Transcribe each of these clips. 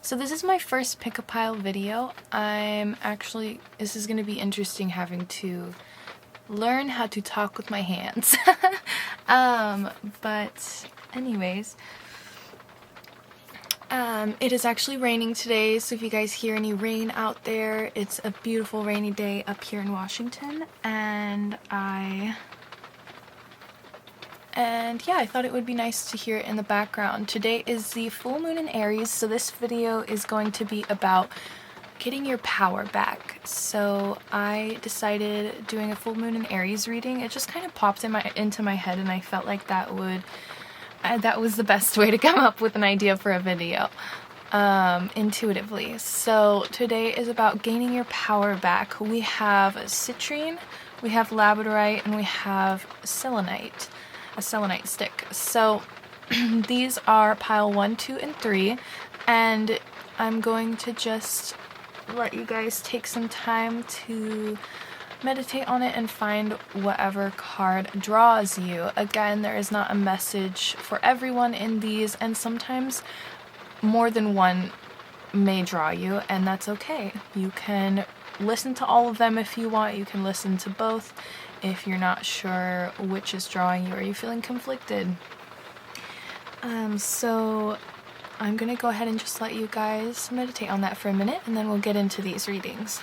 So this is my first pick a pile video. This is going to be interesting having to learn how to talk with my hands. But anyways, it is actually raining today, so if you guys hear any rain out there, it's a beautiful rainy day up here in Washington, and yeah, I thought it would be nice to hear it in the background. Today is the full moon in Aries, so this video is going to be about getting your power back. So I decided doing a full moon in Aries reading. It just kind of popped into my head, and I felt like that was the best way to come up with an idea for a video, intuitively. So today is about gaining your power back. We have Citrine, we have Labradorite, and we have Selenite. A selenite stick. So these are pile 1, 2, and 3, and I'm going to just let you guys take some time to meditate on it and find whatever card draws you. Again, there is not a message for everyone in these, and sometimes more than one may draw you, and that's okay. You can listen to all of them if you want. You can listen to both if you're not sure which is drawing you or you're feeling conflicted. So I'm gonna go ahead and just let you guys meditate on that for a minute, and then we'll get into these readings.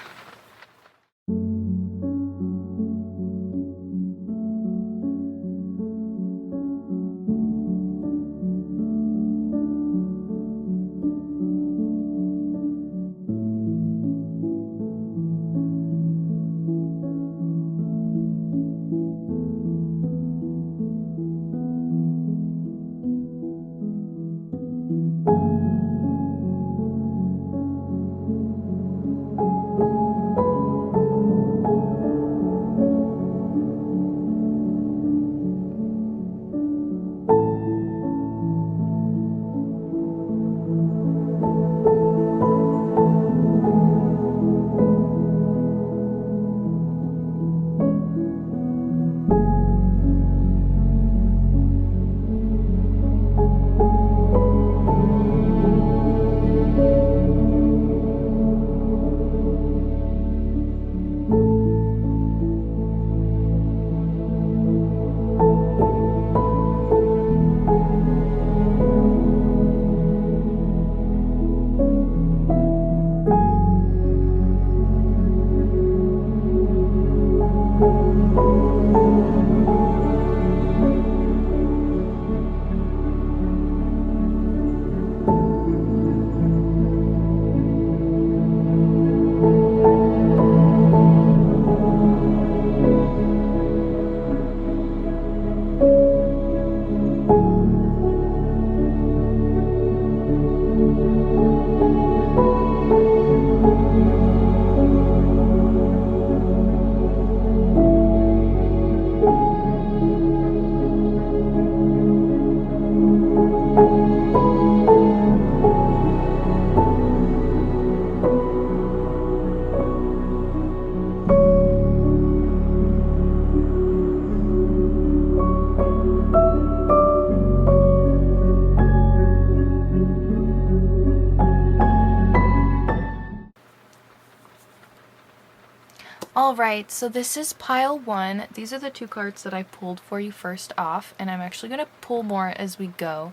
Alright, so this is pile 1. These are the 2 cards that I pulled for you first off, and I'm actually going to pull more as we go.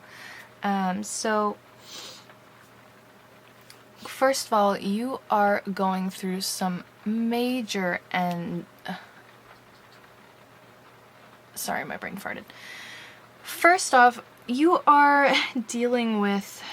So, first of all, you are going through some major sorry, my brain farted. First off, you are dealing with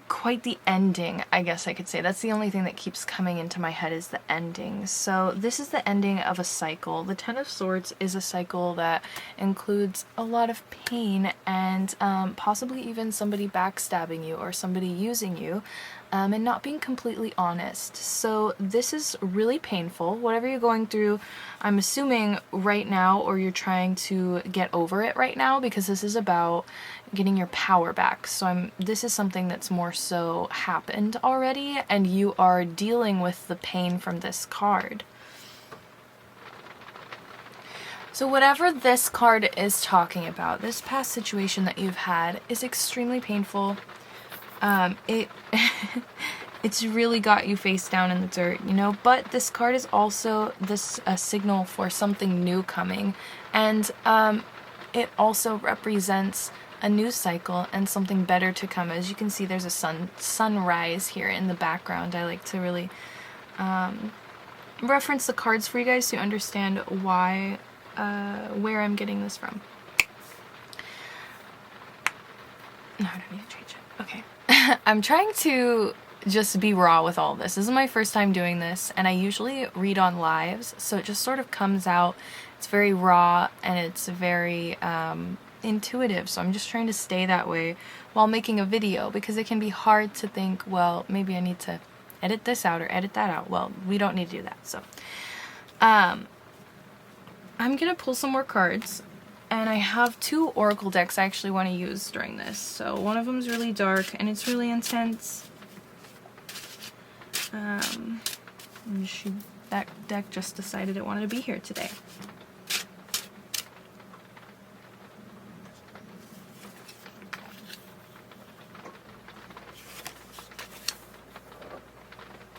quite the ending, I guess I could say. That's the only thing that keeps coming into my head is the ending. So this is the ending of a cycle. The Ten of Swords is a cycle that includes a lot of pain and possibly even somebody backstabbing you or somebody using you and not being completely honest. So this is really painful. Whatever you're going through, I'm assuming right now, or you're trying to get over it right now, because this is about getting your power back. So this is something that's more so happened already, and you are dealing with the pain from this card. So whatever this card is talking about, this past situation that you've had is extremely painful. it's really got you face down in the dirt, you know? But this card is also a signal for something new coming. And it also represents a news cycle and something better to come. As you can see, there's a sunrise here in the background. I like to really reference the cards for you guys to understand why, where I'm getting this from. No, I don't need to change it. Okay. I'm trying to just be raw with all this. This is my first time doing this, and I usually read on lives, so it just sort of comes out. It's very raw, and it's very intuitive, so I'm just trying to stay that way while making a video, because it can be hard to think, well, maybe I need to edit this out or edit that out. Well, we don't need to do that, so I'm gonna pull some more cards. And I have 2 oracle decks I actually want to use during this. So one of them is really dark and it's really intense. That deck just decided it wanted to be here today.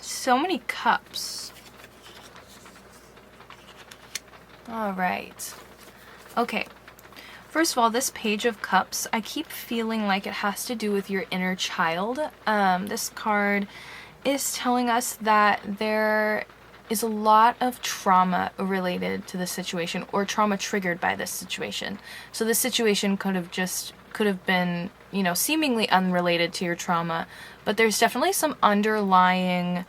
So many cups. All right. Okay. First of all, this Page of Cups, I keep feeling like it has to do with your inner child. This card is telling us that there is a lot of trauma related to this situation, or trauma triggered by this situation. So this situation could have been, you know, seemingly unrelated to your trauma, but there's definitely some underlying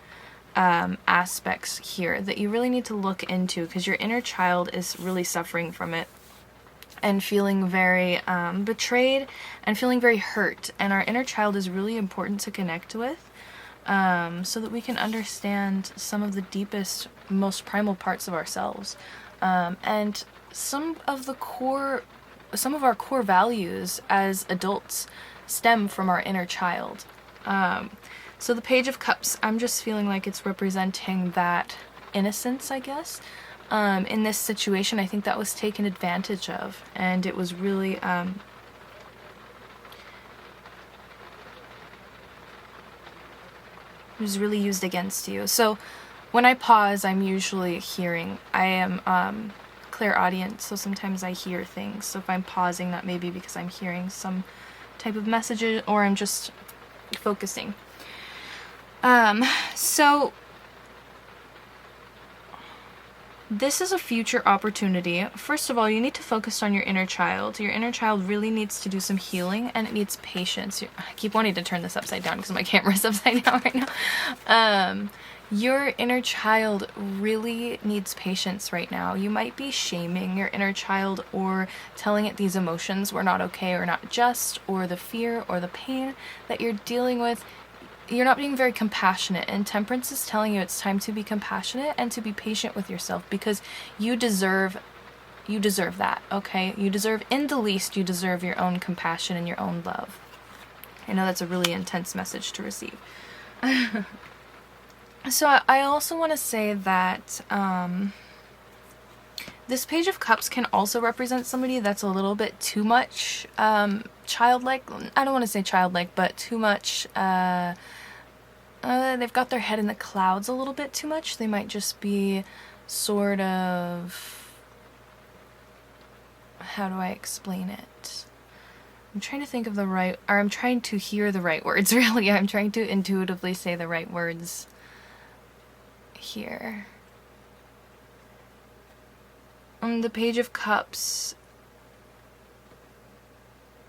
aspects here that you really need to look into, because your inner child is really suffering from it and feeling very betrayed and feeling very hurt. And our inner child is really important to connect with, so that we can understand some of the deepest, most primal parts of ourselves. And some of our core values as adults stem from our inner child. So the Page of Cups, I'm just feeling like it's representing that innocence, I guess. In this situation, I think that was taken advantage of, and it was really, it was really used against you. So when I pause, I'm usually hearing. I am clairaudient, so sometimes I hear things. So if I'm pausing, that may be because I'm hearing some type of messages, or I'm just focusing. So this is a future opportunity. First of all, you need to focus on your inner child. Your inner child really needs to do some healing, and it needs patience. I keep wanting to turn this upside down because my camera's upside down right now. Your inner child really needs patience right now. You might be shaming your inner child, or telling it these emotions were not okay or not just, or the fear or the pain that you're dealing with. You're not being very compassionate, and Temperance is telling you it's time to be compassionate and to be patient with yourself, because you deserve that, okay? You deserve, in the least, you deserve your own compassion and your own love. I know that's a really intense message to receive. So I also want to say that this Page of Cups can also represent somebody that's a little bit too much childlike. I don't want to say childlike, but too much, they've got their head in the clouds a little bit too much. They might just be sort of, how do I explain it? I'm trying to think of I'm trying to hear the right words, really. I'm trying to intuitively say the right words here. The Page of Cups,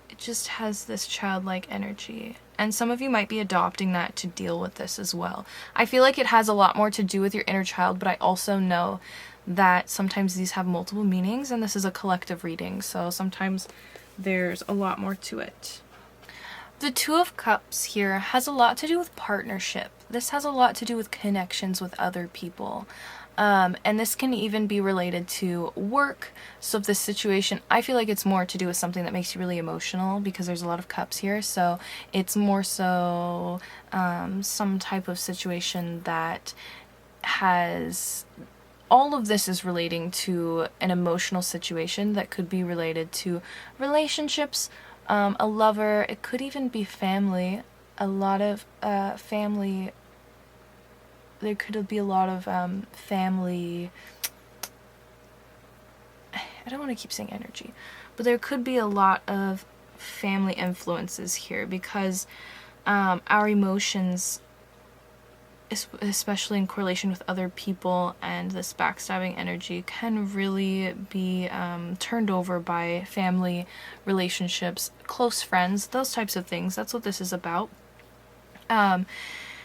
it just has this childlike energy, and some of you might be adopting that to deal with this as well. I feel like it has a lot more to do with your inner child, but I also know that sometimes these have multiple meanings, and this is a collective reading, so sometimes there's a lot more to it. The Two of Cups here has a lot to do with partnership. This has a lot to do with connections with other people. And this can even be related to work. So if this situation, I feel like it's more to do with something that makes you really emotional, because there's a lot of cups here. So it's more so some type of situation that has, all of this is relating to an emotional situation that could be related to relationships, a lover. It could even be family. A lot of family there could be a lot of family, I don't want to keep saying energy, but there could be a lot of family influences here, because our emotions, especially in correlation with other people and this backstabbing energy, can really be turned over by family relationships, close friends, those types of things. That's what this is about.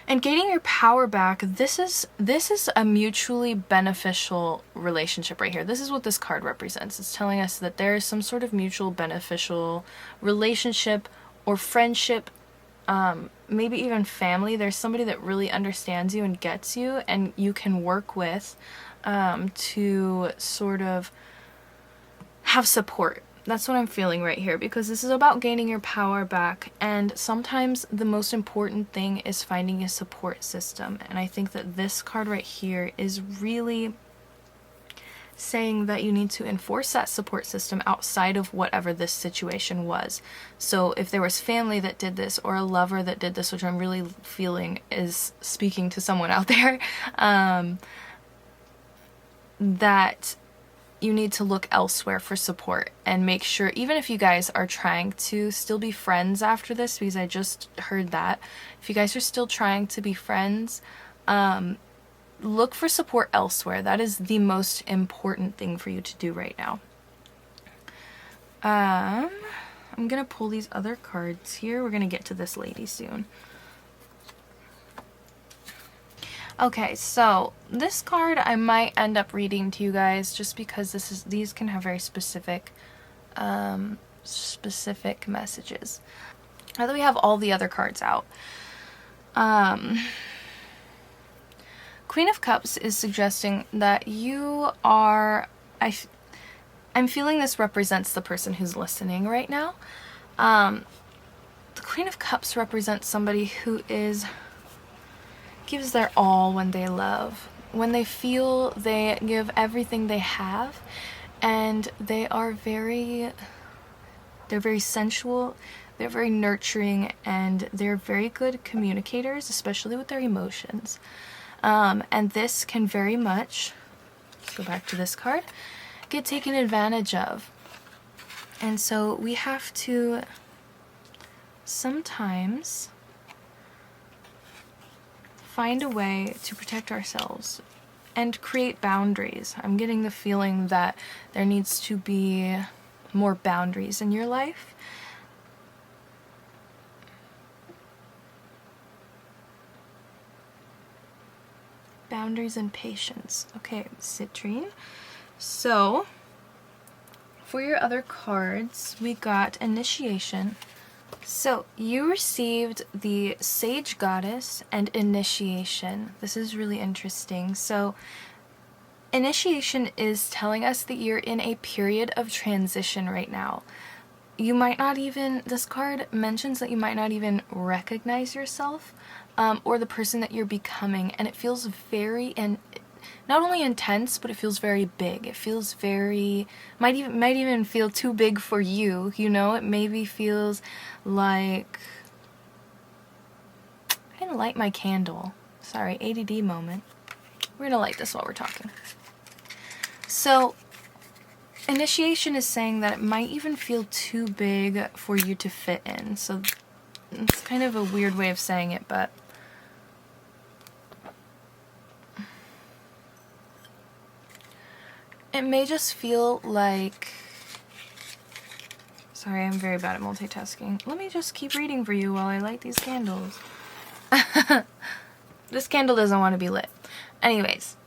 And gaining your power back, this is a mutually beneficial relationship right here. This is what this card represents. It's telling us that there is some sort of mutual beneficial relationship or friendship, maybe even family. There's somebody that really understands you and gets you, and you can work with to sort of have support. That's what I'm feeling right here, because this is about gaining your power back, and sometimes the most important thing is finding a support system. And I think that this card right here is really saying that you need to enforce that support system outside of whatever this situation was. So if there was family that did this, or a lover that did this, which I'm really feeling is speaking to someone out there, that you need to look elsewhere for support, and make sure, even if you guys are trying to still be friends after this, because I just heard that, if you guys are still trying to be friends, look for support elsewhere. That is the most important thing for you to do right now. I'm gonna pull these other cards here. We're gonna get to this lady soon. Okay, so this card I might end up reading to you guys, just because these can have very specific messages. Now that we have all the other cards out, Queen of Cups is suggesting that you are, I'm feeling this represents the person who's listening right now. The Queen of Cups represents somebody who gives their all when they love, when they feel they give everything they have, and they're very sensual, they're very nurturing, and they're very good communicators, especially with their emotions. And this can very much, let's go back to this card, get taken advantage of. And so we have to sometimes find a way to protect ourselves and create boundaries. I'm getting the feeling that there needs to be more boundaries in your life. Boundaries and patience. Okay, Citrine. So, for your other cards, we got Initiation. So, you received the Sage Goddess and Initiation. This is really interesting. So, Initiation is telling us that you're in a period of transition right now. You might not even, this card mentions that you might not even recognize yourself, or the person that you're becoming, and it feels very, and not only intense, but it feels very big. It feels very, might even feel too big for you, you know? It maybe feels like, I didn't light my candle. Sorry, ADD moment. We're gonna light this while we're talking. So, Initiation is saying that it might even feel too big for you to fit in. So, it's kind of a weird way of saying it, but it may just feel like, sorry, I'm very bad at multitasking. Let me just keep reading for you while I light these candles. This candle doesn't want to be lit. Anyways.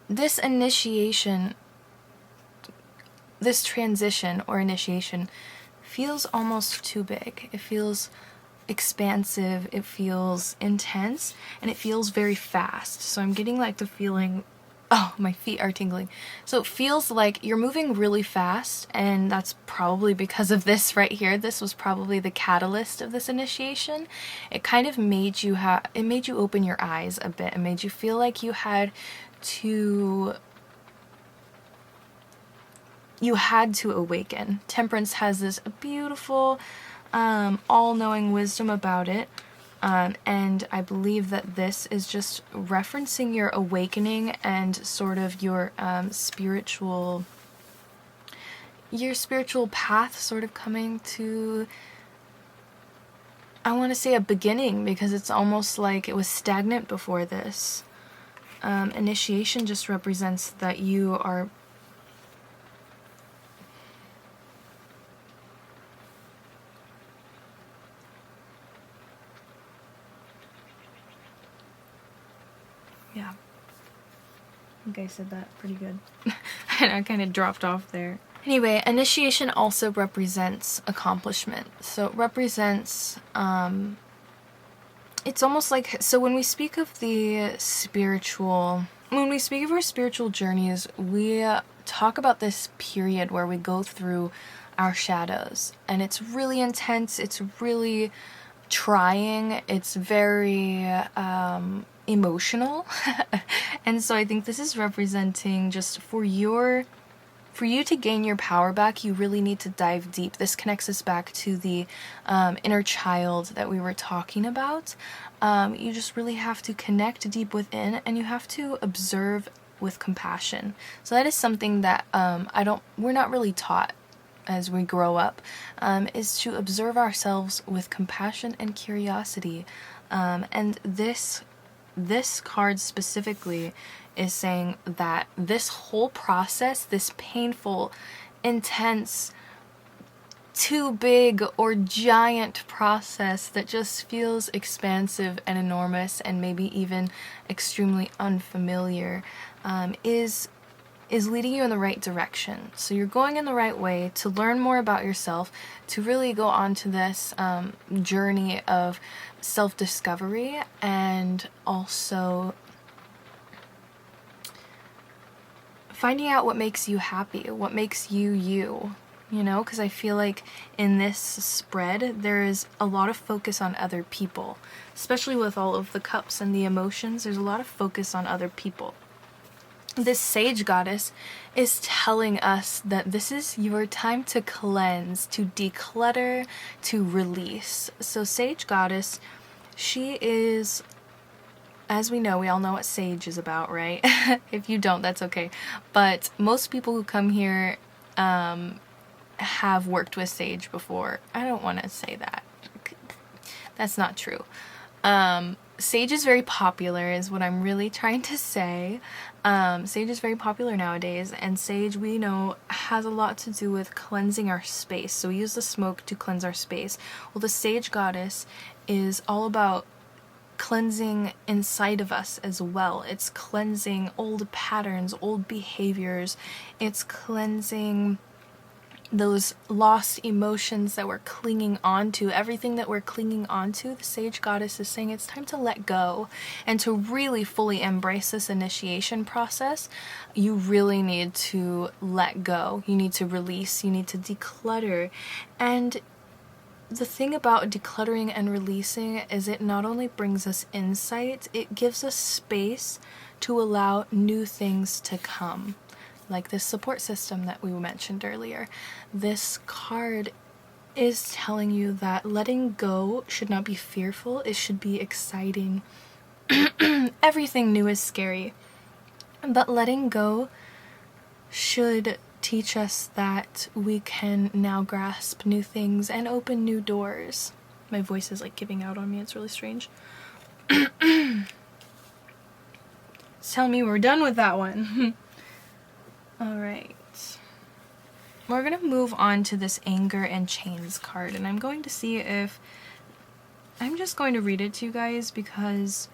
This initiation, this transition or initiation feels almost too big. It feels expansive, it feels intense, and it feels very fast. So I'm getting like the feeling, oh, my feet are tingling. So it feels like you're moving really fast, and that's probably because of this right here. This was probably the catalyst of this initiation. It kind of made you open your eyes a bit. It made you feel like you had to awaken. Temperance has this beautiful all-knowing wisdom about it, And I believe that this is just referencing your awakening and sort of your spiritual path sort of coming to, I want to say, a beginning, because it's almost like it was stagnant before this. Initiation just represents that you are yeah, I think I said that pretty good. I kind of dropped off there. Anyway, initiation also represents accomplishment. So it represents, it's almost like, so when we speak of our spiritual journeys, we talk about this period where we go through our shadows. And it's really intense, it's really trying, it's very emotional. And so I think this is representing just for you to gain your power back, you really need to dive deep. This connects us back to the inner child that we were talking about. You just really have to connect deep within, and you have to observe with compassion. So that is something that we're not really taught as we grow up, is to observe ourselves with compassion and curiosity. And this card specifically is saying that this whole process, this painful, intense, too big or giant process that just feels expansive and enormous and maybe even extremely unfamiliar, is leading you in the right direction. So you're going in the right way to learn more about yourself, to really go on to this journey of self-discovery, and also finding out what makes you happy, what makes you you, you know, because I feel like in this spread there is a lot of focus on other people, especially with all of the cups and the emotions. There's a lot of focus on other people. This Sage Goddess is telling us that this is your time to cleanse, to declutter, to release. So Sage Goddess, she is, as we know, we all know what sage is about, right? If you don't, that's okay. But most people who come here have worked with sage before. I don't want to say that. That's not true. Sage is very popular is what I'm really trying to say. Sage is very popular nowadays, and sage, we know, has a lot to do with cleansing our space. So we use the smoke to cleanse our space. Well, the Sage Goddess is all about cleansing inside of us as well. It's cleansing old patterns, old behaviors. It's cleansing those lost emotions that we're clinging on to. Everything that we're clinging on to, the Sage Goddess is saying it's time to let go and to really fully embrace this initiation process. You really need to let go. You need to release. You need to declutter. And the thing about decluttering and releasing is it not only brings us insight, it gives us space to allow new things to come. Like this support system that we mentioned earlier. This card is telling you that letting go should not be fearful, it should be exciting. Everything new is scary, but letting go should teach us that we can now grasp new things and open new doors. My voice is like giving out on me, it's really strange. It's telling me we're done with that one. Alright, we're going to move on to this Anger and Chains card, and I'm going to see if, I'm just going to read it to you guys because,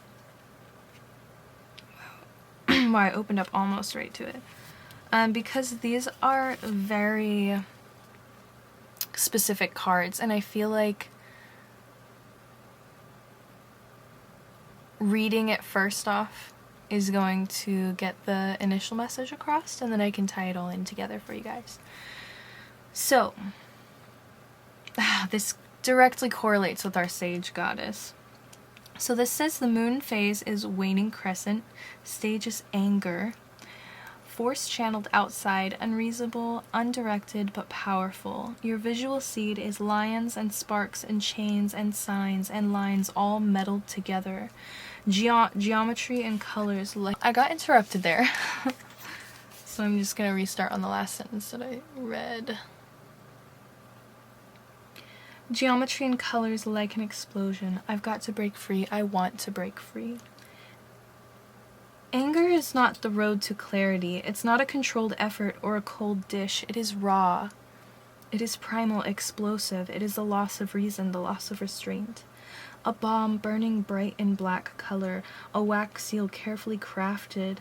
wow, I opened up almost right to it, because these are very specific cards, and I feel like reading it first off is going to get the initial message across, and then I can tie it all in together for you guys. So, this directly correlates with our Sage Goddess. So this says the moon phase is waning crescent, stage is anger, force channeled outside, unreasonable, undirected, but powerful. Your visual seed is lions and sparks and chains and signs and lines all melded together. Geometry and colors like... I got interrupted there. So I'm just gonna restart on the last sentence that I read. Geometry and colors like an explosion. I've got to break free. I want to break free. Anger is not the road to clarity. It's not a controlled effort or a cold dish. It is raw. It is primal, explosive. It is the loss of reason, the loss of restraint. A bomb burning bright in black color, a wax seal carefully crafted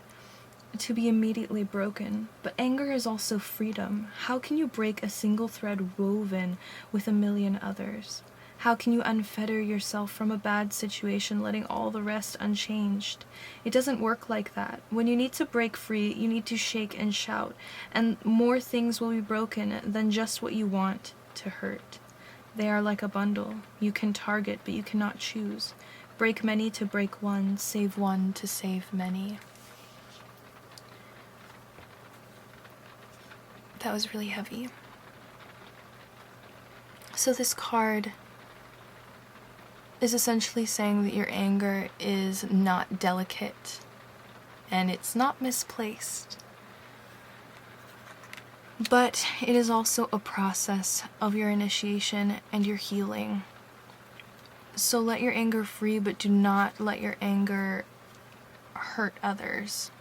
to be immediately broken. But anger is also freedom. How can you break a single thread woven with a million others? How can you unfetter yourself from a bad situation, letting all the rest unchanged? It doesn't work like that. When you need to break free, you need to shake and shout, and more things will be broken than just what you want to hurt. They are like a bundle. You can target, but you cannot choose. Break many to break one to save many. That was really heavy. So this card is essentially saying that your anger is not delicate and it's not misplaced. But it is also a process of your initiation and your healing. So let your anger free, but do not let your anger hurt others.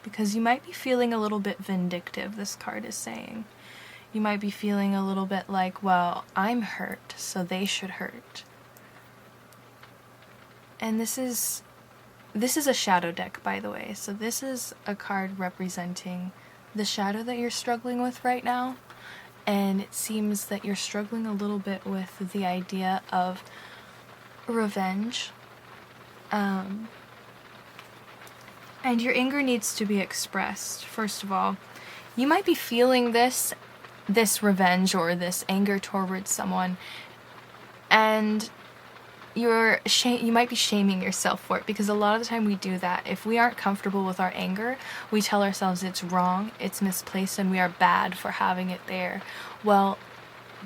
Because you might be feeling a little bit vindictive, this card is saying. You might be feeling a little bit like, well, I'm hurt, so they should hurt. And this is a shadow deck, by the way. So this is a card representing the shadow that you're struggling with right now. And it seems that you're struggling a little bit with the idea of revenge. And your anger needs to be expressed. First of all, you might be feeling this revenge or this anger towards someone, and you might be shaming yourself for it, because a lot of the time we do that. If we aren't comfortable with our anger, we tell ourselves it's wrong, it's misplaced, and we are bad for having it there. Well,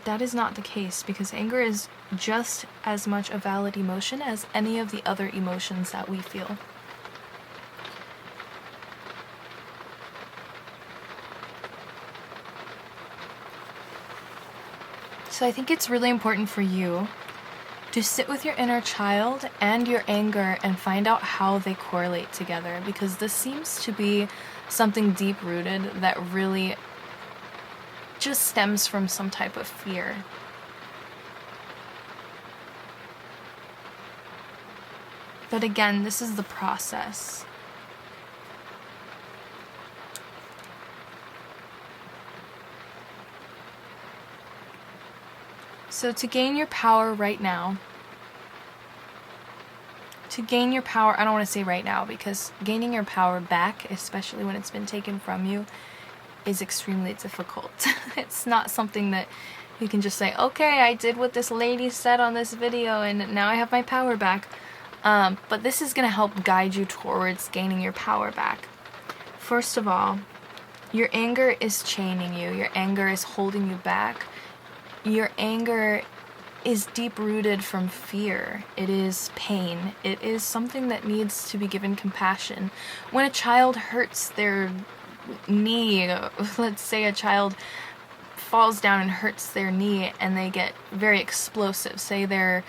that is not the case, because anger is just as much a valid emotion as any of the other emotions that we feel. So I think it's really important for you to sit with your inner child and your anger and find out how they correlate together, because this seems to be something deep-rooted that really just stems from some type of fear. But again, this is the process. So to gain your power right now, I don't want to say right now, because gaining your power back, especially when it's been taken from you, is extremely difficult. It's not something that you can just say, okay, I did what this lady said on this video and now I have my power back. But this is going to help guide you towards gaining your power back. First of all, your anger is chaining you. Your anger is holding you back. Your anger is deep-rooted from fear. It is pain. It is something that needs to be given compassion. When a child hurts their knee, let's say a child falls down and hurts their knee and they get very explosive, say they're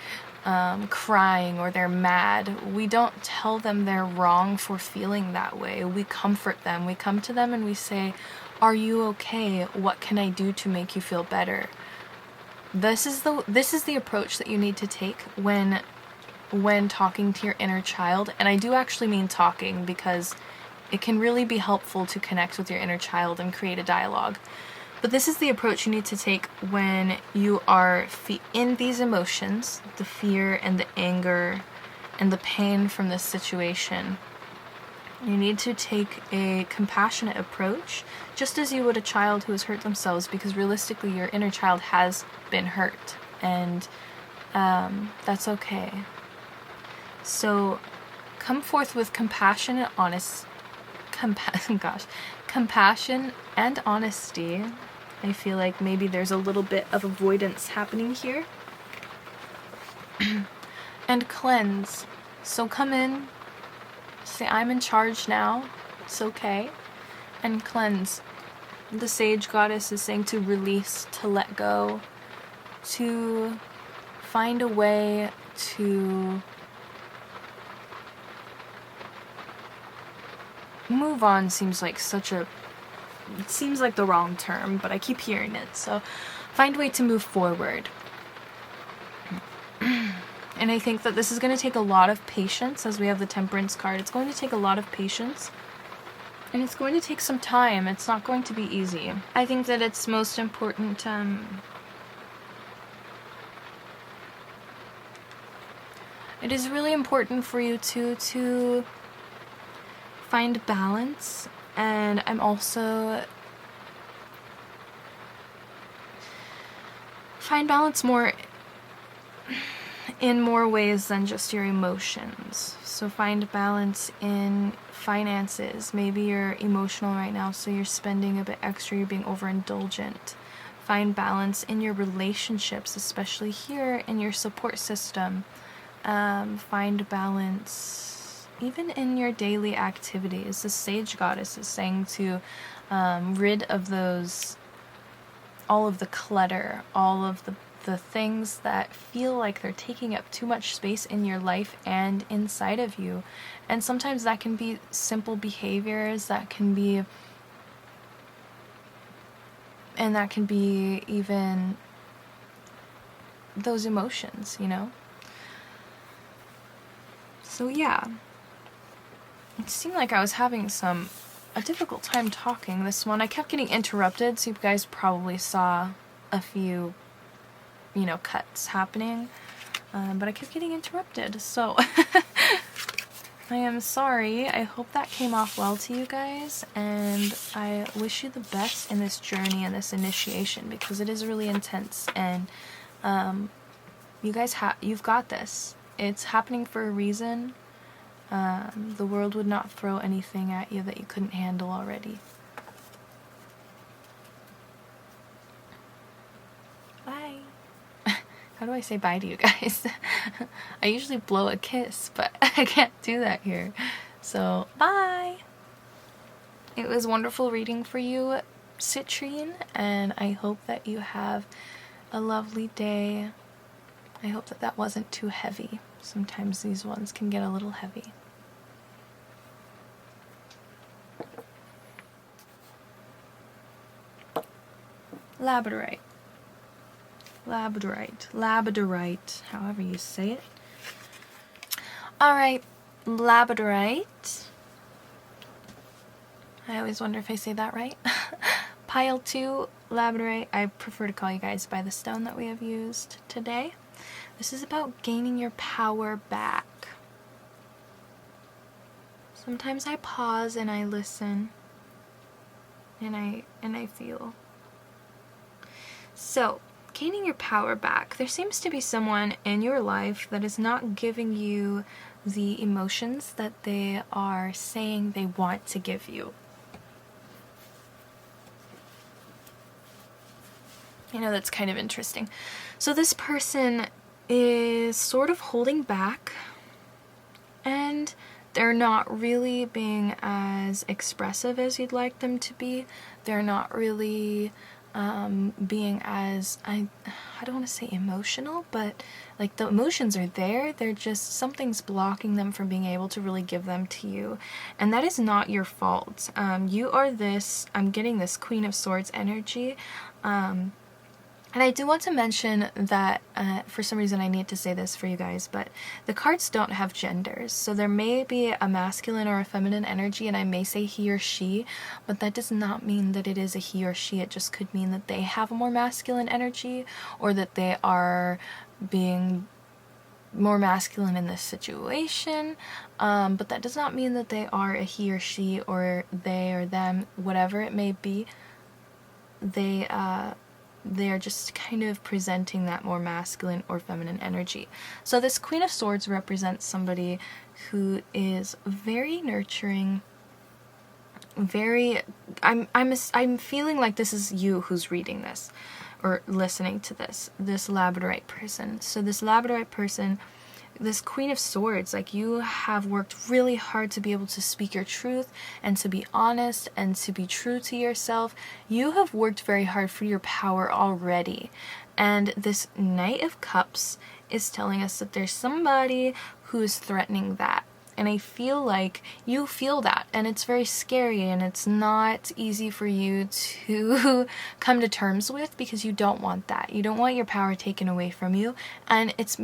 crying or they're mad, we don't tell them they're wrong for feeling that way. We comfort them. We come to them and we say, "Are you okay? What can I do to make you feel better?" This is the approach that you need to take when talking to your inner child. And I do actually mean talking, because it can really be helpful to connect with your inner child and create a dialogue. But this is the approach you need to take when you are in these emotions, the fear and the anger and the pain from this situation. You need to take a compassionate approach, just as you would a child who has hurt themselves, because realistically your inner child has been hurt, and that's okay. So come forth with compassionate compassion and honesty. I feel like maybe there's a little bit of avoidance happening here. And cleanse. So come in, say I'm in charge now, it's okay, and cleanse. The Sage Goddess is saying to release, to let go, to find a way to move on. Seems like it seems like the wrong term, but I keep hearing it. So find a way to move forward. And I think that this is going to take a lot of patience, as we have the Temperance card. It's going to take a lot of patience. And it's going to take some time. It's not going to be easy. I think that it's most important, it is really important for you to find balance. And I'm also find balance in more ways than just your emotions. So find balance in finances. Maybe you're emotional right now, so you're spending a bit extra, you're being overindulgent. Find balance in your relationships, especially here in your support system. Find balance even in your daily activities. The Sage Goddess is saying to rid of all of the clutter, all of the things that feel like they're taking up too much space in your life and inside of you. And sometimes that can be simple behaviors, that can be even those emotions, you know? So yeah, it seemed like I was having a difficult time talking this one. I kept getting interrupted, so you guys probably saw a few cuts happening, but I kept getting interrupted, so I am sorry. I hope that came off well to you guys, and I wish you the best in this journey and this initiation, because it is really intense, and you guys you've got this. It's happening for a reason. The world would not throw anything at you that you couldn't handle already. How do I say bye to you guys? I usually blow a kiss, but I can't do that here. So, bye! It was wonderful reading for you, Citrine, and I hope that you have a lovely day. I hope that that wasn't too heavy. Sometimes these ones can get a little heavy. Labradorite. Labradorite, however you say it. Alright, Labradorite. I always wonder if I say that right. Pile 2, Labradorite. I prefer to call you guys by the stone that we have used today. This is about gaining your power back. Sometimes I pause and I listen. And I feel. So, gaining your power back. There seems to be someone in your life that is not giving you the emotions that they are saying they want to give you. You know, that's kind of interesting. So this person is sort of holding back, and they're not really being as expressive as you'd like them to be. They're not really being as, I don't want to say emotional, but like the emotions are there, they're just, something's blocking them from being able to really give them to you, and that is not your fault. You are this, I'm getting this Queen of Swords energy, and I do want to mention that, for some reason I need to say this for you guys, but the cards don't have genders. So there may be a masculine or a feminine energy, and I may say he or she, but that does not mean that it is a he or she. It just could mean that they have a more masculine energy, or that they are being more masculine in this situation, but that does not mean that they are a he or she, or they or them, whatever it may be. They're just kind of presenting that more masculine or feminine energy. So this Queen of Swords represents somebody who is very nurturing, very, I'm feeling like this is you who's reading this or listening to this Labradorite person. So this Labradorite person, this Queen of Swords, like, you have worked really hard to be able to speak your truth and to be honest and to be true to yourself. You have worked very hard for your power already. And this Knight of Cups is telling us that there's somebody who is threatening that. And I feel like you feel that, and it's very scary, and it's not easy for you to come to terms with, because you don't want that. You don't want your power taken away from you, and it's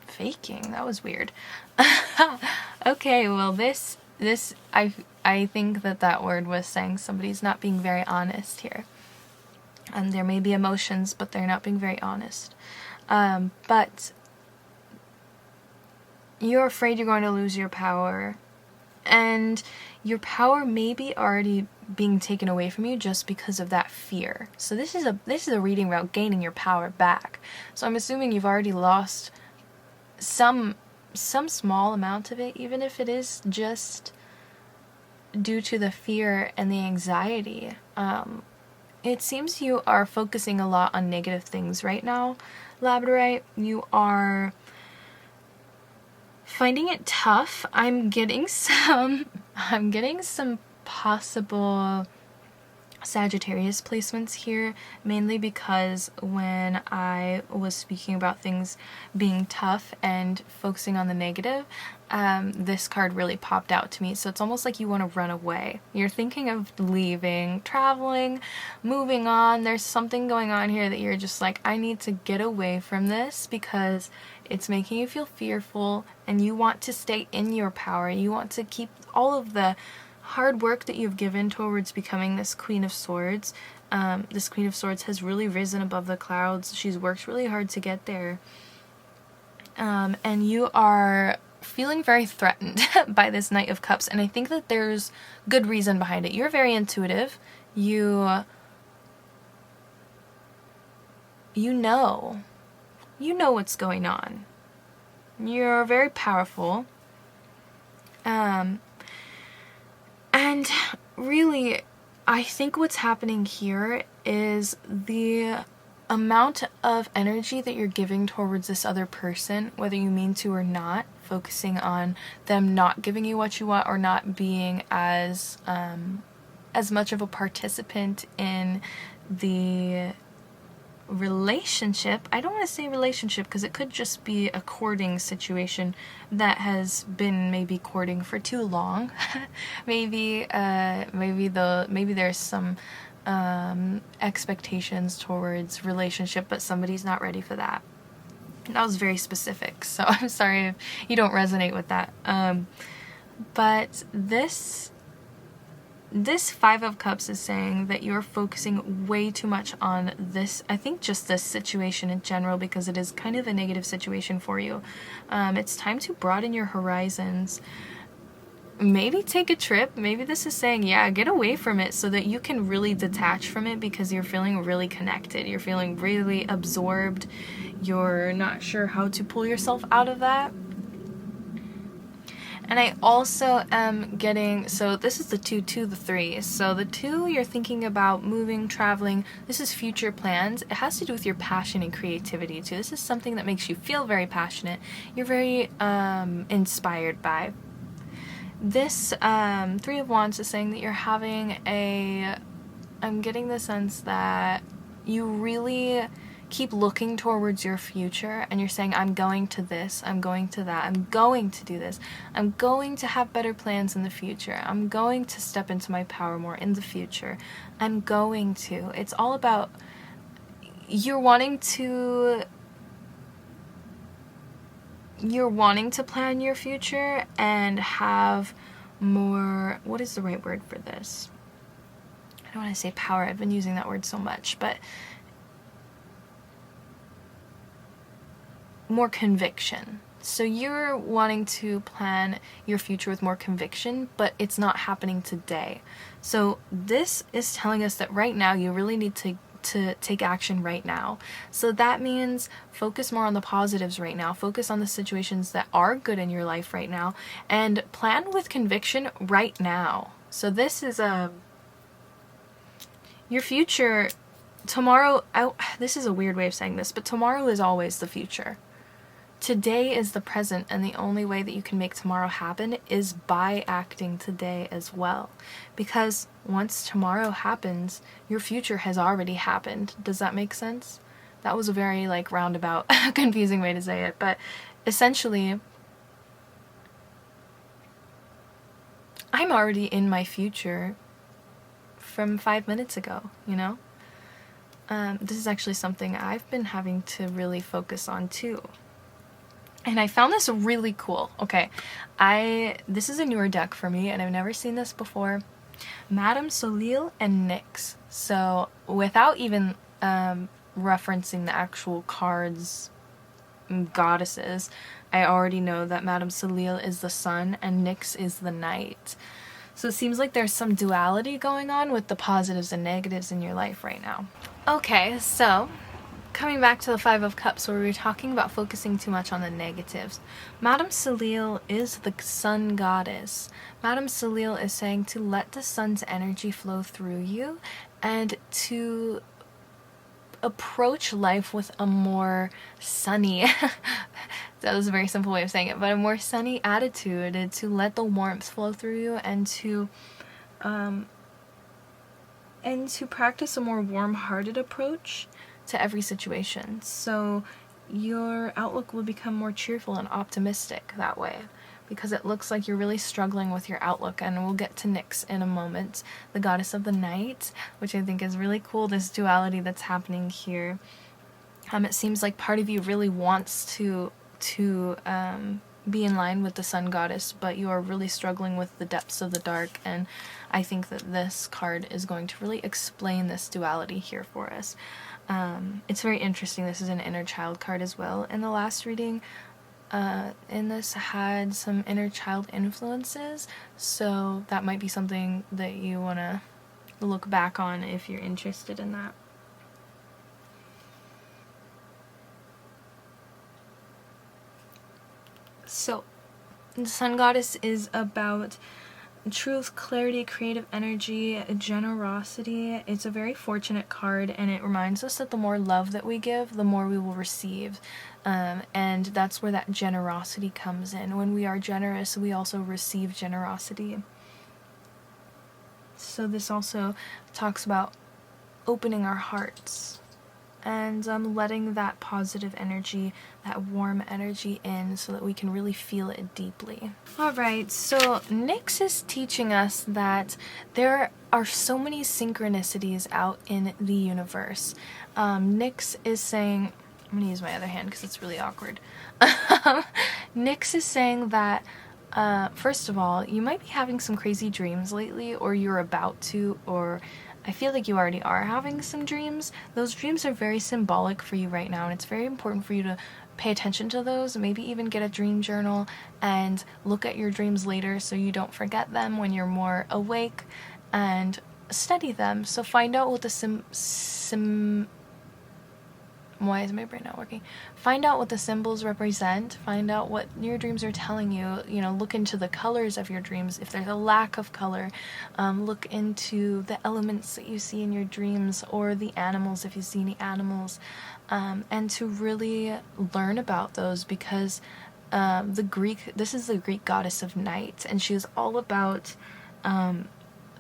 faking. That was weird. Okay, well, this I think that word was saying somebody's not being very honest here. And there may be emotions, but they're not being very honest. But you're afraid you're going to lose your power, and your power may be already being taken away from you just because of that fear. So this is a reading about gaining your power back. So I'm assuming you've already lost some small amount of it, even if it is just due to the fear and the anxiety. It seems you are focusing a lot on negative things right now, Labradorite. You are finding it tough. I'm getting some possible Sagittarius placements here, mainly because when I was speaking about things being tough and focusing on the negative, this card really popped out to me. So it's almost like you want to run away. You're thinking of leaving, traveling, moving on. There's something going on here that you're just like, I need to get away from this because it's making you feel fearful, and you want to stay in your power. You want to keep all of the hard work that you've given towards becoming this Queen of Swords. This Queen of Swords has really risen above the clouds. She's worked really hard to get there. And you are feeling very threatened by this Knight of Cups, and I think that there's good reason behind it. You're very intuitive. You know what's going on. You're very powerful. And really, I think what's happening here is the amount of energy that you're giving towards this other person, whether you mean to or not, focusing on them not giving you what you want or not being as much of a participant in the relationship. I don't want to say relationship because it could just be a courting situation that has been maybe courting for too long. maybe there's some expectations towards relationship, but somebody's not ready for that. That was very specific, so I'm sorry if you don't resonate with that. But this Five of Cups is saying that you're focusing way too much on this, I think just this situation in general, because it is kind of a negative situation for you. It's time to broaden your horizons. Maybe take a trip. Maybe this is saying, yeah, get away from it so that you can really detach from it, because you're feeling really connected. You're feeling really absorbed. You're not sure how to pull yourself out of that. And I also am getting, so this is the 2 to the 3. So the 2, you're thinking about moving, traveling. This is future plans. It has to do with your passion and creativity too. This is something that makes you feel very passionate. You're very inspired by. This 3 of Wands is saying that you're having I'm getting the sense that you really keep looking towards your future, and you're saying, I'm going to this, I'm going to that, I'm going to do this, I'm going to have better plans in the future, I'm going to step into my power more in the future, I'm going to. It's all about you're wanting to plan your future and have more, what is the right word for this? I don't want to say power, I've been using that word so much, but more conviction. So you're wanting to plan your future with more conviction, but it's not happening today. So this is telling us that right now you really need to to take action right now. So that means focus more on the positives right now. Focus on the situations that are good in your life right now, and plan with conviction right now. So this is your future. Tomorrow, this is a weird way of saying this, but tomorrow is always the future. Today is the present, and the only way that you can make tomorrow happen is by acting today as well. Because once tomorrow happens, your future has already happened. Does that make sense? That was a very like roundabout, confusing way to say it, but essentially, I'm already in my future from 5 minutes ago, you know? This is actually something I've been having to really focus on too. And I found this really cool. Okay, this is a newer deck for me, and I've never seen this before. Madame Soleil and Nyx. So without even referencing the actual cards, goddesses, I already know that Madame Soleil is the sun and Nyx is the night. So it seems like there's some duality going on with the positives and negatives in your life right now. Okay, so coming back to the Five of Cups, where we were talking about focusing too much on the negatives. Madame Soleil is the sun goddess. Madame Soleil is saying to let the sun's energy flow through you and to approach life with a more sunny, that was a very simple way of saying it, but a more sunny attitude, and to let the warmth flow through you, and to practice a more warm-hearted approach to every situation. So your outlook will become more cheerful and optimistic that way, because it looks like you're really struggling with your outlook. And we'll get to Nyx in a moment, the goddess of the night, which I think is really cool, this duality that's happening here. It seems like part of you really wants to be in line with the sun goddess, but you are really struggling with the depths of the dark, and I think that this card is going to really explain this duality here for us. It's very interesting. This is an inner child card as well. In the last reading, in this had some inner child influences, so that might be something that you want to look back on if you're interested in that. So, the sun goddess is about truth, clarity, creative energy, generosity. It's a very fortunate card, and it reminds us that the more love that we give, the more we will receive. And that's where that generosity comes in. When we are generous, we also receive generosity. So this also talks about opening our hearts and letting that positive energy, that warm energy in, so that we can really feel it deeply. Alright, so Nyx is teaching us that there are so many synchronicities out in the universe. Nyx is saying, I'm going to use my other hand because it's really awkward. Nyx is saying that, first of all, you might be having some crazy dreams lately, or you're about to, or I feel like you already are having some dreams. Those dreams are very symbolic for you right now, and it's very important for you to pay attention to those. Maybe even get a dream journal and look at your dreams later so you don't forget them when you're more awake, and study them. So find out what the why is my brain not working? Find out what the symbols represent. Find out what your dreams are telling you. You know, look into the colors of your dreams. If there's a lack of color, look into the elements that you see in your dreams, or the animals if you see any animals, and to really learn about those, because this is the Greek goddess of night, and she is all about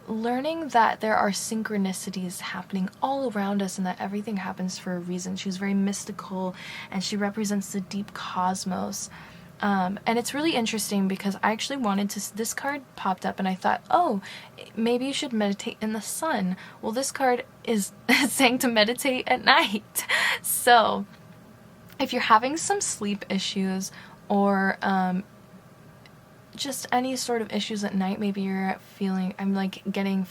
learning that there are synchronicities happening all around us, and that everything happens for a reason. She's very mystical, and she represents the deep cosmos. And it's really interesting because I actually wanted to, this card popped up and I thought, oh, maybe you should meditate in the sun. Well, this card is saying to meditate at night. So if you're having some sleep issues, or just any sort of issues at night, maybe you're feeling, I'm like getting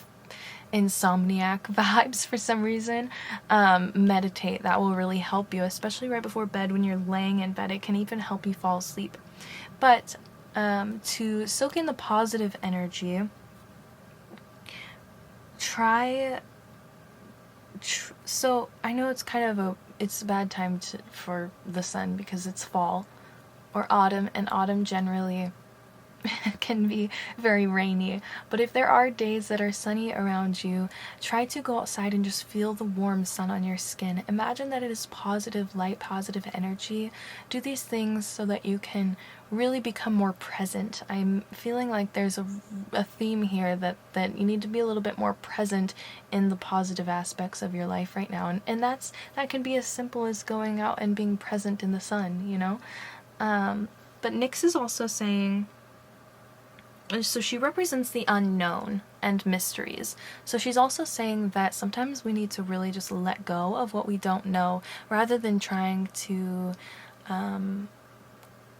insomniac vibes for some reason, meditate. That will really help you, especially right before bed when you're laying in bed. It can even help you fall asleep. But to soak in the positive energy, try So I know it's kind of it's a bad time for the sun because it's fall or autumn, and autumn generally can be very rainy. But if there are days that are sunny around you, try to go outside and just feel the warm sun on your skin. Imagine that it is positive light, positive energy. Do these things so that you can really become more present. I'm feeling like there's a theme here that you need to be a little bit more present in the positive aspects of your life right now. And that can be as simple as going out and being present in the sun, you know? But Nyx is also saying, so she represents the unknown and mysteries. So she's also saying that sometimes we need to really just let go of what we don't know rather than trying to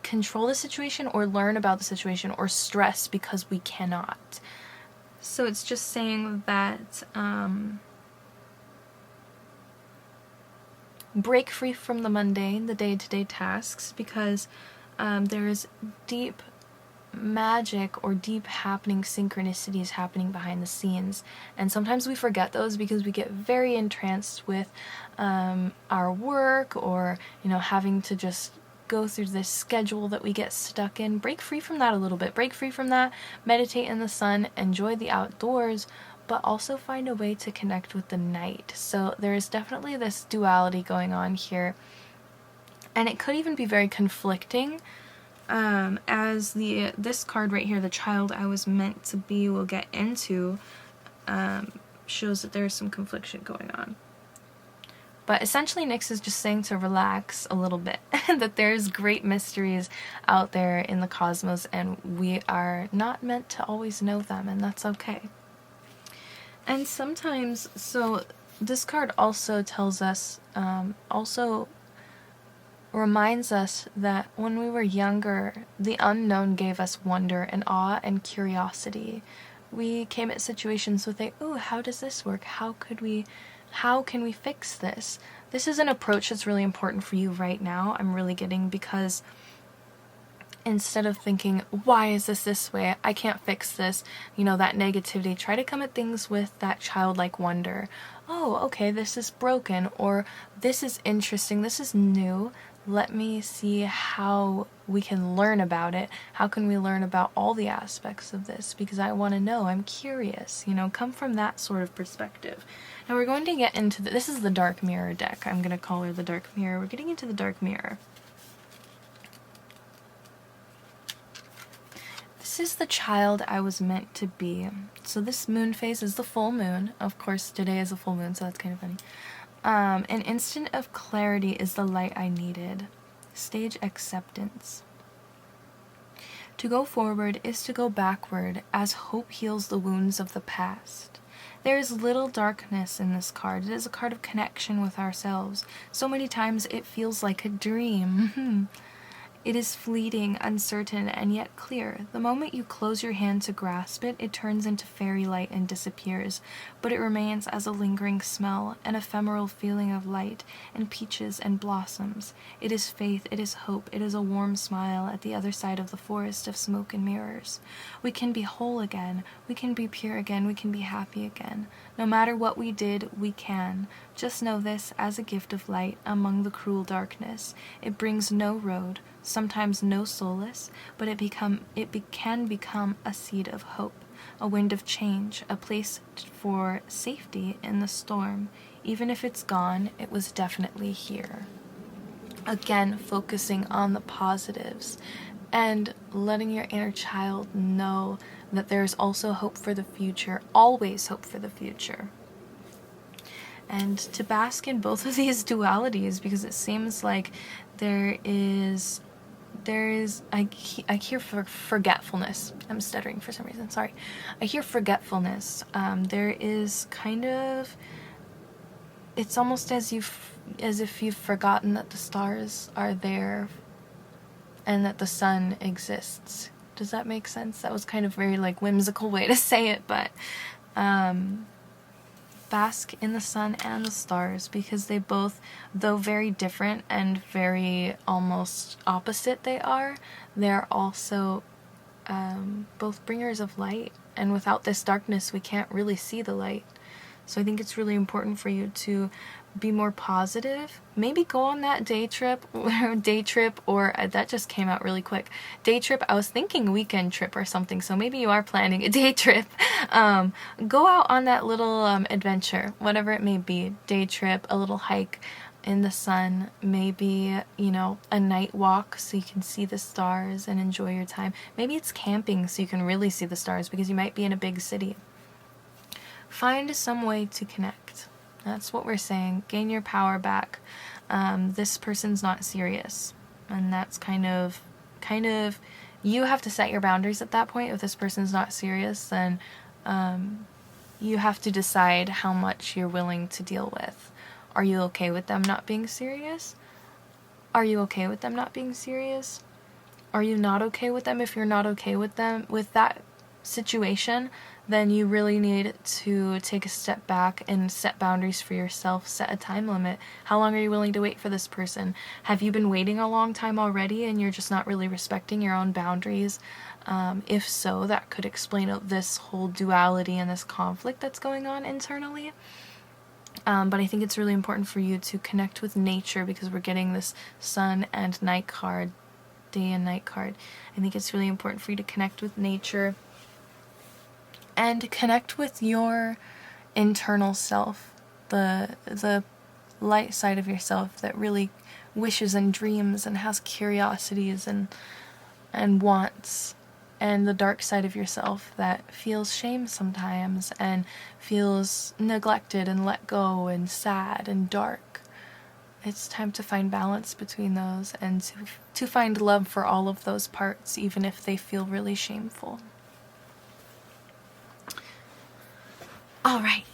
control the situation or learn about the situation or stress because we cannot. So it's just saying that break free from the mundane, the day-to-day tasks, because there is deep magic or deep happening synchronicities happening behind the scenes, and sometimes we forget those because we get very entranced with our work, or having to just go through this schedule that we get stuck in. Break free from that a little bit. Break free from that, meditate in the sun, enjoy the outdoors, but also find a way to connect with the night. So there is definitely this duality going on here, and it could even be very conflicting. As this card right here, the child I was meant to be, we'll get into, shows that there's some confliction going on. But essentially Nyx is just saying to relax a little bit, that there's great mysteries out there in the cosmos and we are not meant to always know them, and that's okay. And sometimes, so this card also tells us, also reminds us that when we were younger, the unknown gave us wonder and awe and curiosity. We came at situations with ooh, how does this work? How can we fix this? This is an approach that's really important for you right now, I'm really getting, because instead of thinking, why is this way? I can't fix this, that negativity, try to come at things with that childlike wonder. Oh, okay, this is broken, or this is interesting, this is new. Let me see how we can learn about it. How can we learn about all the aspects of this? Because I want to know, I'm curious, come from that sort of perspective. Now we're going to get into this is the Dark Mirror deck. I'm going to call her the Dark Mirror. We're getting into the Dark Mirror. This is the child I was meant to be. So this moon phase is the full moon. Of course, today is a full moon, so that's kind of funny. An instant of clarity is the light I needed. Stage acceptance. To go forward is to go backward, as hope heals the wounds of the past. There is little darkness in this card. It is a card of connection with ourselves. So many times it feels like a dream. It is fleeting, uncertain, and yet clear. The moment you close your hand to grasp it, it turns into fairy light and disappears, but it remains as a lingering smell, an ephemeral feeling of light, and peaches and blossoms. It is faith, it is hope, it is a warm smile at the other side of the forest of smoke and mirrors. We can be whole again, we can be pure again, we can be happy again. No matter what we did, we can. Just know this as a gift of light among the cruel darkness. It brings no road, sometimes no solace, but it can become a seed of hope, a wind of change, a place for safety in the storm. Even if it's gone, it was definitely here. Again, focusing on the positives and letting your inner child know that there's also hope for the future, always hope for the future. And to bask in both of these dualities, because it seems like there is I hear forgetfulness. I'm stuttering for some reason, sorry. I hear forgetfulness. There is kind of, it's almost as if you've forgotten that the stars are there and that the sun exists. Does that make sense? That was kind of very whimsical way to say it, but bask in the sun and the stars, because they both, though very different and very almost opposite they're also both bringers of light, and without this darkness we can't really see the light. So I think it's really important for you to be more positive. Maybe go on that day trip, or that just came out really quick. Day trip, I was thinking weekend trip or something, so maybe you are planning a day trip. Go out on that little adventure, whatever it may be. Day trip, a little hike in the sun, maybe, you know, a night walk so you can see the stars and enjoy your time. Maybe it's camping so you can really see the stars because you might be in a big city. Find some way to connect. That's what we're saying. Gain your power back. This person's not serious. And that's kind of, you have to set your boundaries at that point. If this person's not serious, then you have to decide how much you're willing to deal with. Are you okay with them not being serious? Are you okay with them not being serious? Are you not okay with them? If you're not okay with them, with that situation, then you really need to take a step back and set boundaries for yourself, set a time limit. How long are you willing to wait for this person? Have you been waiting a long time already and you're just not really respecting your own boundaries? If so, that could explain this whole duality and this conflict that's going on internally. But I think it's really important for you to connect with nature because we're getting this sun and night card, day and night card. I think it's really important for you to connect with nature and connect with your internal self, the light side of yourself that really wishes and dreams and has curiosities and wants, and the dark side of yourself that feels shame sometimes and feels neglected and let go and sad and dark. It's time to find balance between those and to find love for all of those parts, even if they feel really shameful. All right.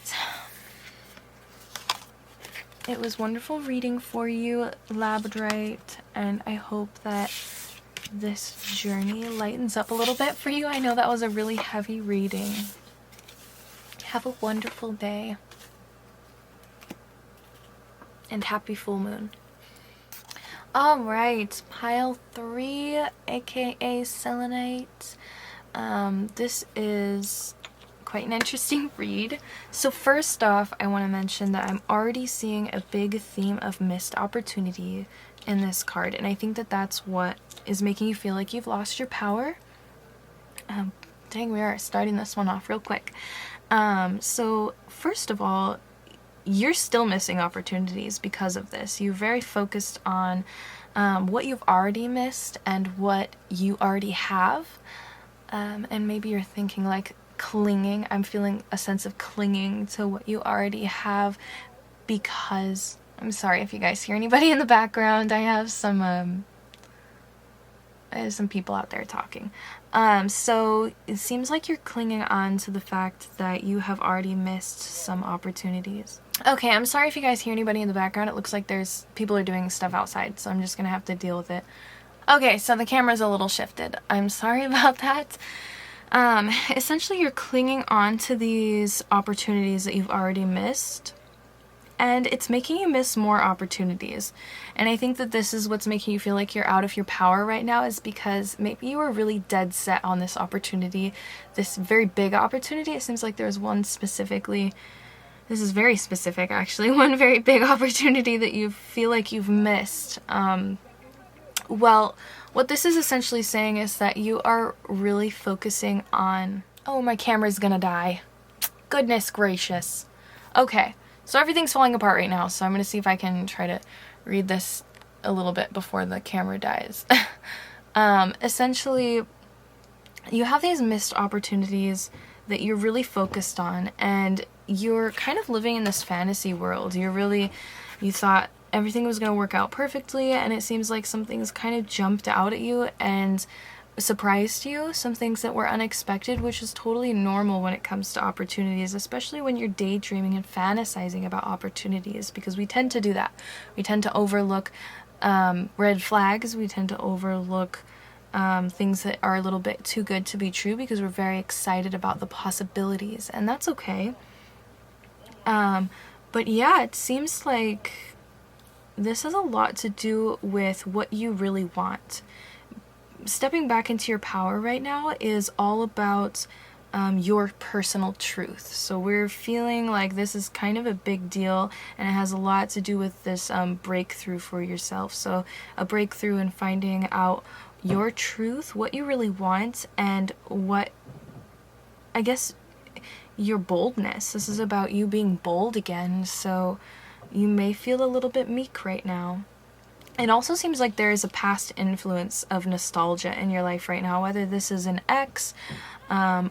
It was wonderful reading for you, Labradorite, and I hope that this journey lightens up a little bit for you. I know that was a really heavy reading. Have a wonderful day. And happy full moon. Alright, pile 3, aka Selenite. This is quite an interesting read. So first off, I want to mention that I'm already seeing a big theme of missed opportunity in this card, and I think that that's what is making you feel like you've lost your power. Dang, we are starting this one off real quick. So first of all, you're still missing opportunities because of this. You're very focused on what you've already missed and what you already have, and maybe you're thinking like clinging. I'm feeling a sense of clinging to what you already have because I'm sorry if you guys hear anybody in the background. I have some people out there talking. So it seems like you're clinging on to the fact that you have already missed some opportunities. Okay, I'm sorry if you guys hear anybody in the background. It looks like there's people are doing stuff outside, so I'm just gonna have to deal with it. Okay, so the camera's a little shifted. I'm sorry about that. Essentially you're clinging on to these opportunities that you've already missed, and it's making you miss more opportunities. And I think that this is what's making you feel like you're out of your power right now, is because maybe you were really dead set on this opportunity, this very big opportunity. It seems like there's one specifically, this is very specific actually, one very big opportunity that you feel like you've missed. Well, what this is essentially saying is that you are really focusing on... Oh, my camera's gonna die. Goodness gracious. Okay, so everything's falling apart right now, so I'm gonna see if I can try to read this a little bit before the camera dies. Essentially, you have these missed opportunities that you're really focused on, and you're kind of living in this fantasy world. You thought everything was going to work out perfectly, and it seems like some things kind of jumped out at you and surprised you, some things that were unexpected, which is totally normal when it comes to opportunities, especially when you're daydreaming and fantasizing about opportunities, because we tend to do that. We tend to overlook red flags, we tend to overlook things that are a little bit too good to be true because we're very excited about the possibilities, and that's okay. But yeah, it seems like this has a lot to do with what you really want. Stepping back into your power right now is all about your personal truth. So we're feeling like this is kind of a big deal, and it has a lot to do with this breakthrough for yourself. So a breakthrough in finding out your truth, what you really want, and what, I guess, your boldness. This is about you being bold again, so you may feel a little bit meek right now. It also seems like there is a past influence of nostalgia in your life right now, whether this is an ex,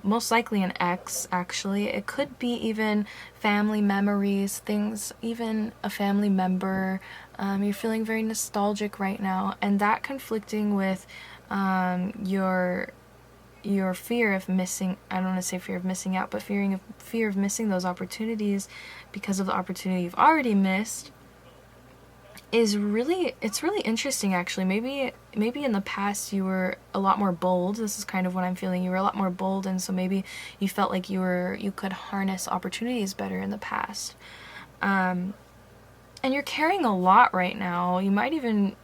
most likely an ex, actually. It could be even family memories, things, even a family member. You're feeling very nostalgic right now, and that conflicting with your fear of missing, I don't want to say fear of missing out, but fear of missing those opportunities because of the opportunity you've already missed, it's really interesting, actually. Maybe in the past you were a lot more bold. This is kind of what I'm feeling. You were a lot more bold, and so maybe you felt like you could harness opportunities better in the past. And you're carrying a lot right now. You might even,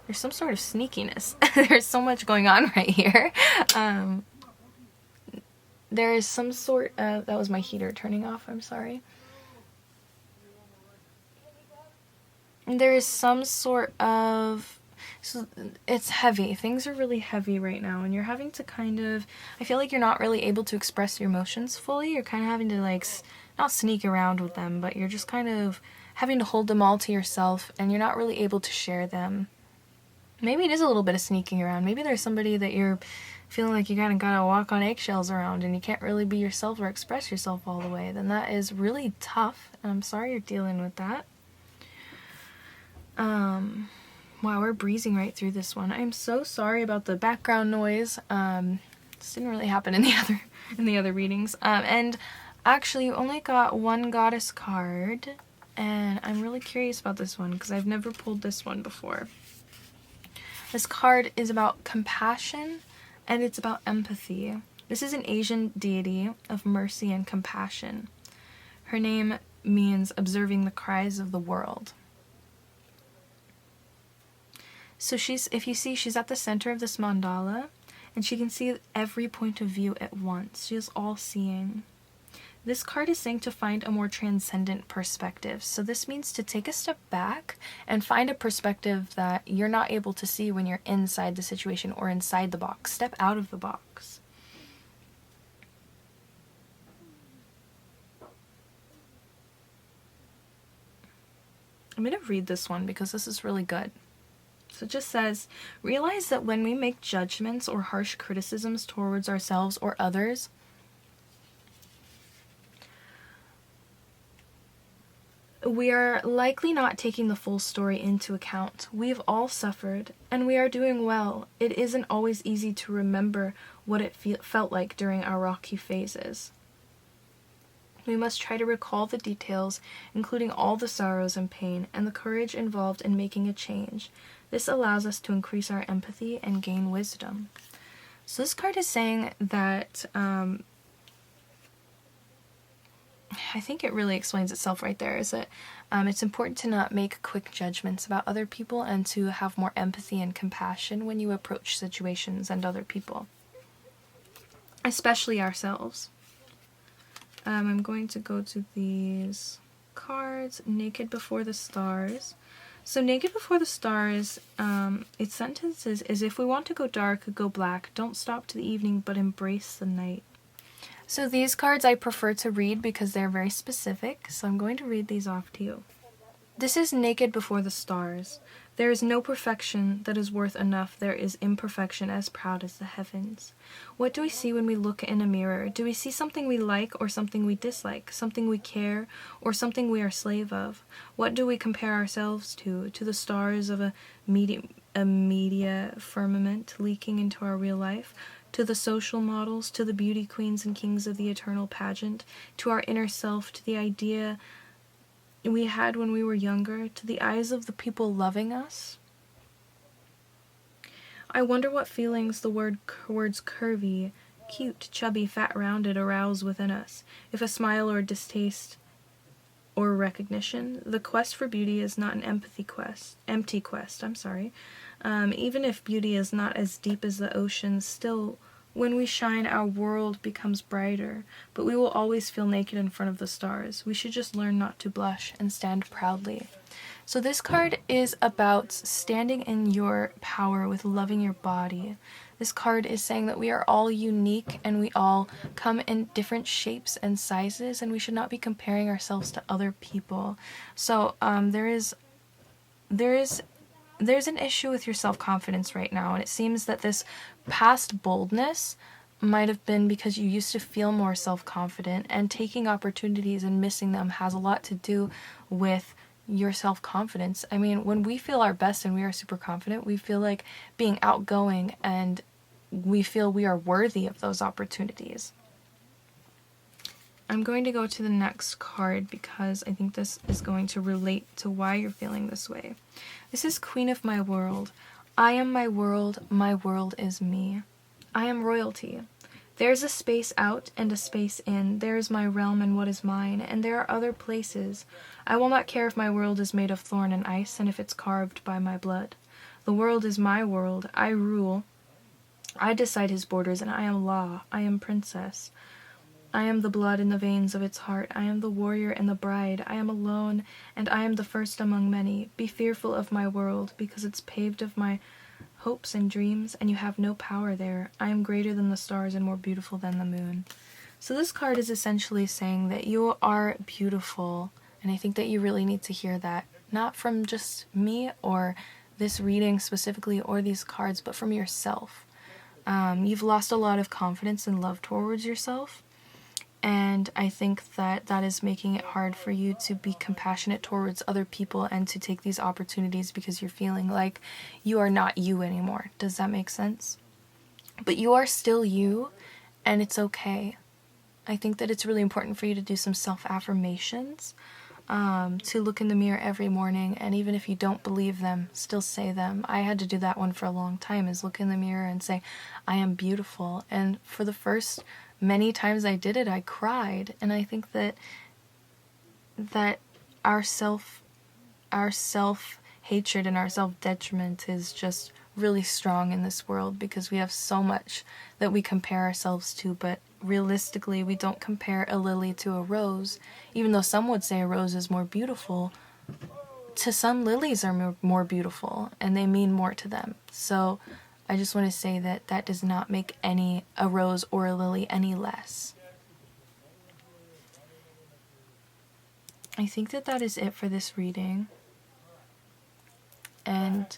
there's some sort of sneakiness. There's so much going on right here. There is some sort of, that was my heater turning off, I'm sorry. There is some sort of, so it's heavy. Things are really heavy right now, and you're having to kind of, I feel like you're not really able to express your emotions fully. You're kind of having to, like, not sneak around with them, but you're just kind of having to hold them all to yourself, and you're not really able to share them. Maybe it is a little bit of sneaking around. Maybe there's somebody that you're feeling like you kind of gotta walk on eggshells around, and you can't really be yourself or express yourself all the way. Then that is really tough, and I'm sorry you're dealing with that. Wow, we're breezing right through this one. I'm so sorry about the background noise. This didn't really happen in the other readings. And actually, you only got one goddess card, and I'm really curious about this one because I've never pulled this one before. This card is about compassion, and it's about empathy. This is an Asian deity of mercy and compassion. Her name means observing the cries of the world. So if you see, she's at the center of this mandala, and she can see every point of view at once. She is all-seeing. This card is saying to find a more transcendent perspective. So this means to take a step back and find a perspective that you're not able to see when you're inside the situation or inside the box. Step out of the box. I'm going to read this one because this is really good. So it just says, realize that when we make judgments or harsh criticisms towards ourselves or others, we are likely not taking the full story into account. We've all suffered, and we are doing well. It isn't always easy to remember what it felt like during our rocky phases. We must try to recall the details, including all the sorrows and pain, and the courage involved in making a change. This allows us to increase our empathy and gain wisdom. So this card is saying that, I think it really explains itself right there, is that it's important to not make quick judgments about other people and to have more empathy and compassion when you approach situations and other people, especially ourselves. I'm going to go to these cards. Naked Before the Stars. So Naked Before the Stars, its sentence is if we want to go dark, go black. Don't stop to the evening, but embrace the night. So these cards I prefer to read because they're very specific, so I'm going to read these off to you. This is Naked Before the Stars. There is no perfection that is worth enough. There is imperfection as proud as the heavens. What do we see when we look in a mirror? Do we see something we like or something we dislike? Something we care or something we are slave of? What do we compare ourselves to? To the stars of a media firmament leaking into our real life? To the social models? To the beauty queens and kings of the eternal pageant? To our inner self? To the idea we had when we were younger, to the eyes of the people loving us? I wonder what feelings the words curvy, cute, chubby, fat, rounded arouse within us. If a smile or distaste or recognition. The quest for beauty is not an empty quest. Even if beauty is not as deep as the ocean, still When we shine, our world becomes brighter, but we will always feel naked in front of the stars. We should just learn not to blush and stand proudly. So this card is about standing in your power with loving your body. This card is saying that we are all unique and we all come in different shapes and sizes, and we should not be comparing ourselves to other people. So there's an issue with your self-confidence right now, and it seems that this past boldness might have been because you used to feel more self-confident, and taking opportunities and missing them has a lot to do with your self-confidence. I mean, when we feel our best and we are super confident, we feel like being outgoing and we feel we are worthy of those opportunities. I'm going to go to the next card because I think this is going to relate to why you're feeling this way. This is Queen of My World. I am my world is me. I am royalty. There's a space out and a space in. There is my realm and what is mine, and there are other places. I will not care if my world is made of thorn and ice, and if it's carved by my blood. The world is my world. I rule. I decide his borders, and I am law. I am princess. I am the blood in the veins of its heart. I am the warrior and the bride. I am alone, and I am the first among many. Be fearful of my world, because it's paved of my hopes and dreams, and you have no power there. I am greater than the stars and more beautiful than the moon. So this card is essentially saying that you are beautiful, and I think that you really need to hear that, not from just me or this reading specifically or these cards, but from yourself. You've lost a lot of confidence and love towards yourself, and I think that that is making it hard for you to be compassionate towards other people and to take these opportunities because you're feeling like you are not you anymore. Does that make sense? But you are still you, and it's okay. I think that it's really important for you to do some self-affirmations, to look in the mirror every morning, and even if you don't believe them, still say them. I had to do that one for a long time, is look in the mirror and say, I am beautiful. And for the first many times I did it, I cried. And I think that our self-hatred and our self-detriment is just really strong in this world because we have so much that we compare ourselves to, but realistically we don't compare a lily to a rose. Even though some would say a rose is more beautiful, to some lilies are more beautiful and they mean more to them. So I just want to say that that does not make a rose or a lily any less. I think that that is it for this reading. And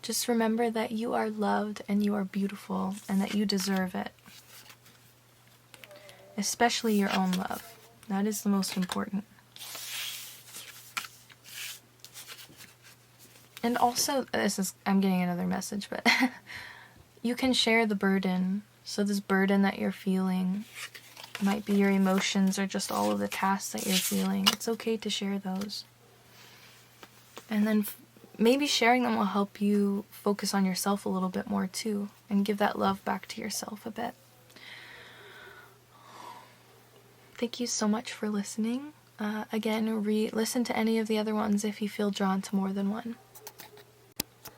just remember that you are loved and you are beautiful and that you deserve it. Especially your own love. That is the most important. And also, I'm getting another message, but you can share the burden. So this burden that you're feeling might be your emotions or just all of the tasks that you're feeling. It's okay to share those. And then maybe sharing them will help you focus on yourself a little bit more too, and give that love back to yourself a bit. Thank you so much for listening. Again, listen to any of the other ones if you feel drawn to more than one.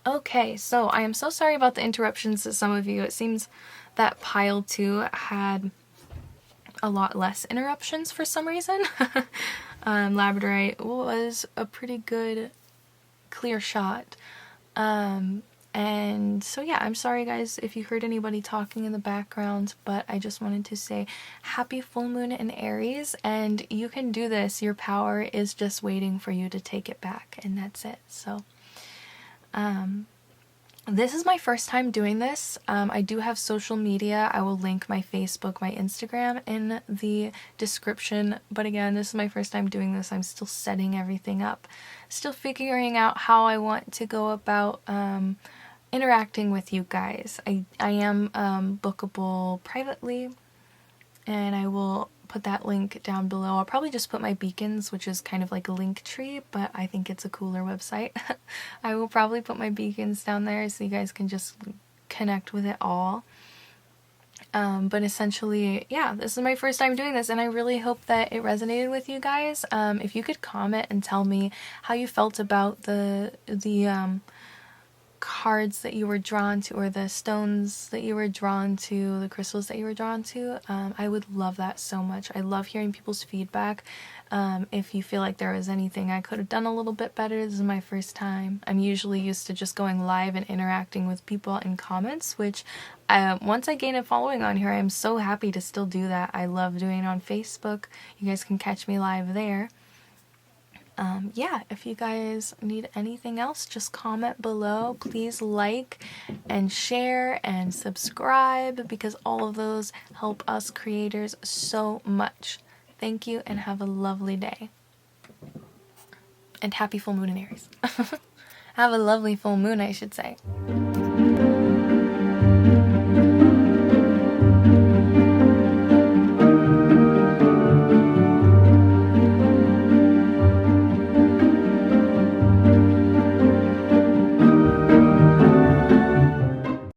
Okay, so I am so sorry about the interruptions to some of you. It seems that pile 2 had a lot less interruptions for some reason. Labradorite was a pretty good clear shot. And so yeah, I'm sorry guys if you heard anybody talking in the background, but I just wanted to say happy full moon in Aries, and you can do this. Your power is just waiting for you to take it back, and that's it. So this is my first time doing this. I do have social media. I will link my Facebook, my Instagram in the description, but again, this is my first time doing this. I'm still setting everything up, still figuring out how I want to go about interacting with you guys. I am bookable privately, and I will put that link down below. I'll probably just put my beacons, which is kind of like a link tree, but I think it's a cooler website. I will probably put my beacons down there so you guys can just connect with it all. But essentially, yeah, this is my first time doing this, and I really hope that it resonated with you guys. If you could comment and tell me how you felt about the cards that you were drawn to, or the stones that you were drawn to, the crystals that you were drawn to. I would love that so much. I love hearing people's feedback. If you feel like there was anything I could have done a little bit better, this is my first time. I'm usually used to just going live and interacting with people in comments, which once I gain a following on here, I'm so happy to still do that. I love doing it on Facebook. You guys can catch me live there. Yeah, if you guys need anything else, just comment below. Please like and share and subscribe, because all of those help us creators so much. Thank you, and have a lovely day. And happy full moon in Aries. Have a lovely full moon, I should say.